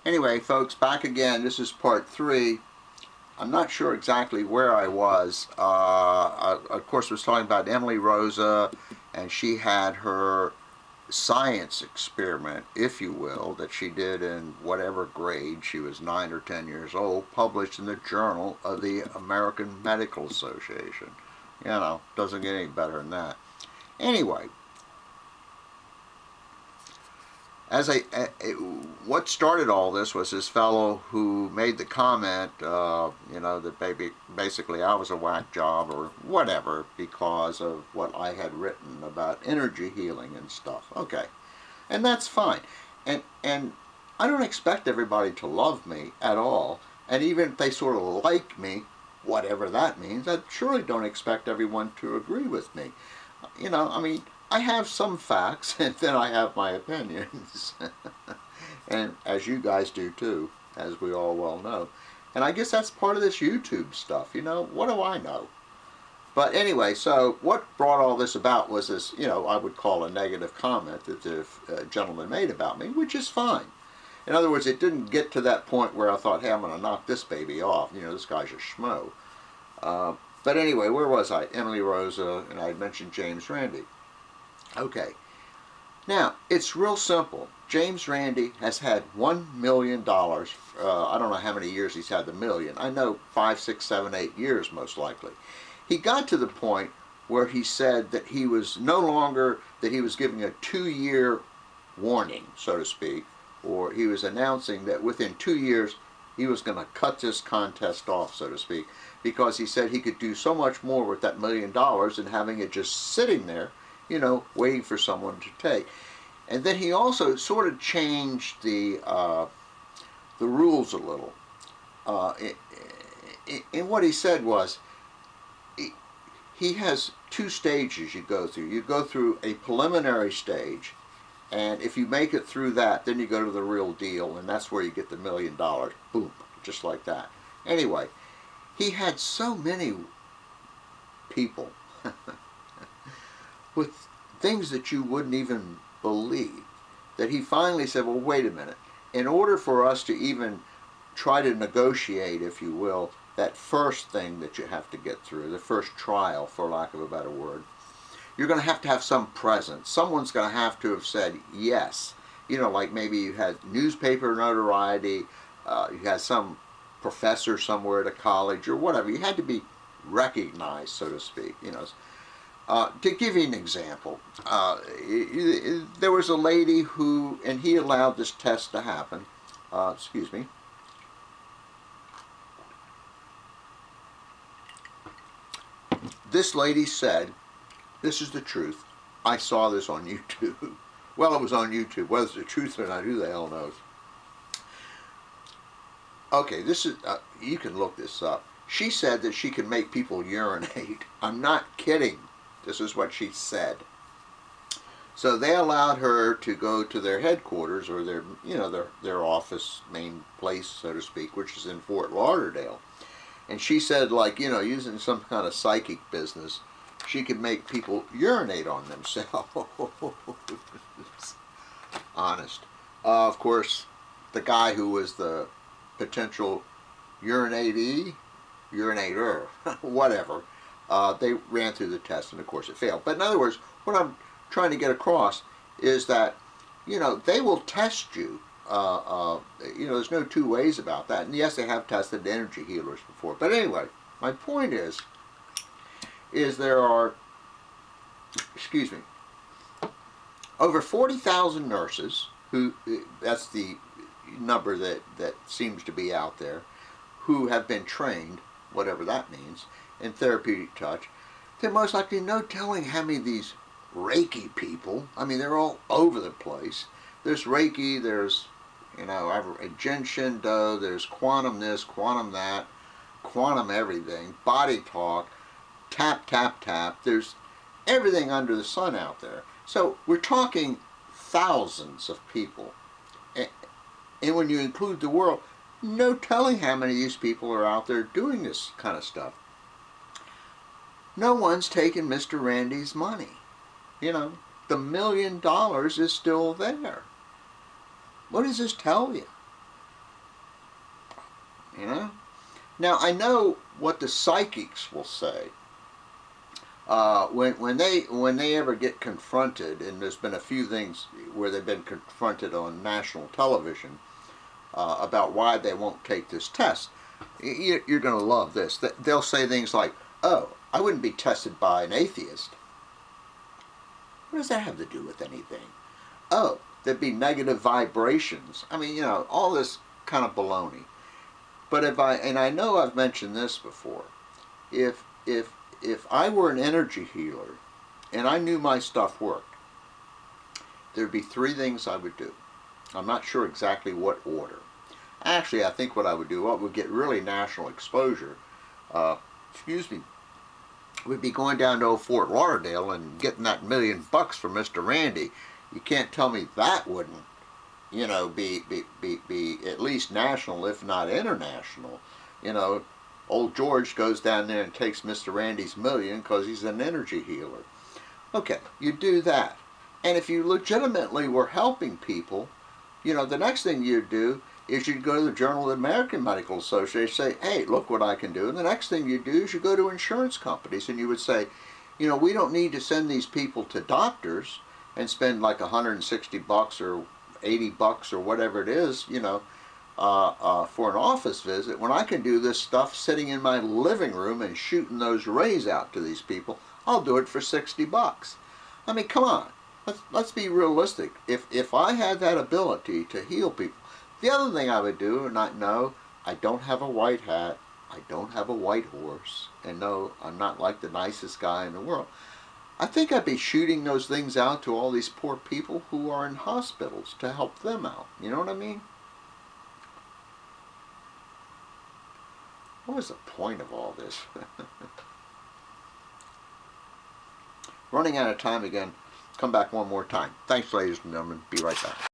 Anyway, folks, back again. This is part 3. I'm not sure exactly where I was. I, of course, was talking about Emily Rosa, and she had her science experiment, if you will, that she did in whatever grade. She was 9 or 10 years old, published in the Journal of the American Medical Association. You know, doesn't get any better than that. Anyway, what started all this was this fellow who made the comment, you know, that basically I was a whack job or whatever because of what I had written about energy healing and stuff. Okay, and that's fine. And I don't expect everybody to love me at all. And even if they sort of like me, whatever that means, I surely don't expect everyone to agree with me. You know, I mean, I have some facts, and then I have my opinions. And as you guys do too, as we all well know. And I guess that's part of this YouTube stuff, you know, what do I know? But anyway, so what brought all this about was this, you know, I would call a negative comment that the gentleman made about me, which is fine. In other words, it didn't get to that point where I thought, hey, I'm going to knock this baby off, you know, this guy's a schmo. But anyway, where was I? Emily Rosa, and I mentioned James Randi. Okay, now it's real simple. James Randi has had $1 million. I don't know how many years he's had the million. I know 5, 6, 7, 8 years most likely. He got to the point where he said that he was no longer, that he was giving a 2-year warning, so to speak, or he was announcing that within 2 years he was going to cut this contest off, so to speak, because he said he could do so much more with that $1 million than having it just sitting there, you know, waiting for someone to take. And then he also sort of changed the rules a little. And what he said was, he has 2 stages you go through. You go through a preliminary stage, and if you make it through that, then you go to the real deal, and that's where you get the $1 million. Boom, just like that. Anyway, he had so many people with things that you wouldn't even believe, that he finally said, well, wait a minute. In order for us to even try to negotiate, if you will, that first thing that you have to get through, the first trial, for lack of a better word, you're going to have some presence. Someone's going to have to have said yes. You know, like maybe you had newspaper notoriety, you had some professor somewhere at a college or whatever. You had to be recognized, so to speak, you know. To give you an example, there was a lady who, and he allowed this test to happen, excuse me. This lady said, this is the truth, I saw this on YouTube. Well, it was on YouTube. Whether it's the truth or not, who the hell knows? Okay, this is, you can look this up. She said that she can make people urinate. I'm not kidding. This is what she said. So they allowed her to go to their headquarters, or their, you know, their office, main place, so to speak, which is in Fort Lauderdale. And she said, like, you know, using some kind of psychic business, she could make people urinate on themselves. Honest. Of course, the guy who was the potential urinator, whatever, they ran through the test, and of course it failed. But in other words, what I'm trying to get across is that, you know, they will test you. You know, there's no 2 ways about that. And yes, they have tested energy healers before. But anyway, my point is there are, excuse me, over 40,000 nurses, who, that's the number that seems to be out there, who have been trained, whatever that means, in therapeutic touch. There's most likely no telling how many of these Reiki people, I mean, they're all over the place. There's Reiki, there's, you know, Jin Shindo, there's quantum this, quantum that, quantum everything, body talk, tap, tap, tap. There's everything under the sun out there. So we're talking thousands of people. And when you include the world, no telling how many of these people are out there doing this kind of stuff. No one's taking Mr. Randi's money. You know, the $1 million is still there. What does this tell you? you know. Now, I know what the psychics will say when they ever get confronted, and there's been a few things where they've been confronted on national television about why they won't take this test. You're going to love this. They'll say things like, "Oh, I wouldn't be tested by an atheist." What does that have to do with anything? Oh, there'd be negative vibrations. I mean, you know, all this kind of baloney. But and I know I've mentioned this before, if I were an energy healer and I knew my stuff worked, there'd be three things I would do. I'm not sure exactly what order. Actually, I think what I would do, what would get really national exposure, excuse me, would be going down to old Fort Lauderdale and getting that $1 million from Mr. Randi. You can't tell me that wouldn't, you know, be at least national, if not international. You know, old George goes down there and takes Mr. Randi's $1 million because he's an energy healer. Okay, you do that. And if you legitimately were helping people, you know, the next thing you'd do is you'd go to the Journal of the American Medical Association and say, "Hey, look what I can do." And the next thing you do is you go to insurance companies and you would say, you know, we don't need to send these people to doctors and spend like $160 or $80 or whatever it is, you know, for an office visit, when I can do this stuff sitting in my living room and shooting those rays out to these people. I'll do it for $60. I mean, come on, let's be realistic. If I had that ability to heal people, the other thing I would do, and I know I don't have a white hat, I don't have a white horse, and no, I'm not like the nicest guy in the world. I think I'd be shooting those things out to all these poor people who are in hospitals to help them out. You know what I mean? What was the point of all this? Running out of time again. Come back one more time. Thanks, ladies and gentlemen. Be right back.